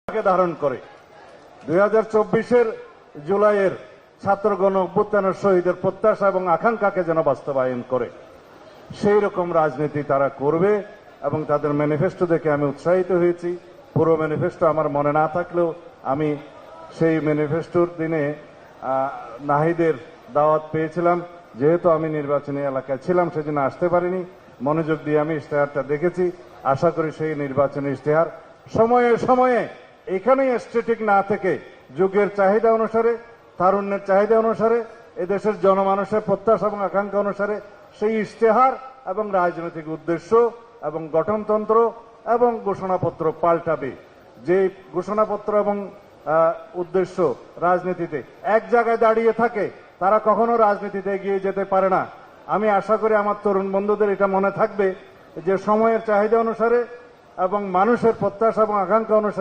ধারণ করে 2024-এর জুলাইয়ের ছাত্র গণ অভ্যুত্থানের শহীদের প্রত্যাশা এবং আকাঙ্ক্ষাকে যেন বাস্তবায়ন করে সেই রকম রাজনীতি তারা করবে এবং তাদের ম্যানিফেস্টো দেখে আমি উৎসাহিত হয়েছি। পুরো ম্যানিফেস্টো আমার মনে না থাকলেও আমি সেই ম্যানিফেস্টোর দিনে নাহিদের দাওয়াত পেয়েছিলাম। যেহেতু আমি নির্বাচনী এলাকায় ছিলাম সেদিন আসতে পারিনি, মনোযোগ দিয়ে আমি ইশতেহারটা দেখেছি। আশা করি সেই নির্বাচনী ইশতেহার সময়ে সময়ে এখানেই স্ট্যাটিক না থেকে যুগের চাহিদা অনুসারে, তারুণ্যের চাহিদা অনুসারে, এদেশের জনমানুষের প্রত্যাশা এবং আকাঙ্ক্ষা অনুসারে সেই ইশতেহার এবং রাজনৈতিক উদ্দেশ্য এবং গঠনতন্ত্র এবং ঘোষণাপত্র পাল্টাবে। যে ঘোষণাপত্র এবং উদ্দেশ্য রাজনীতিতে এক জায়গায় দাঁড়িয়ে থাকে তারা কখনো রাজনীতিতে এগিয়ে যেতে পারে না। আমি আশা করি আমার তরুণ বন্ধুদের এটা মনে থাকবে যে সময়ের চাহিদা অনুসারে এবং মানুষের প্রত্যাশা এবং আকাঙ্ক্ষা অনুসারে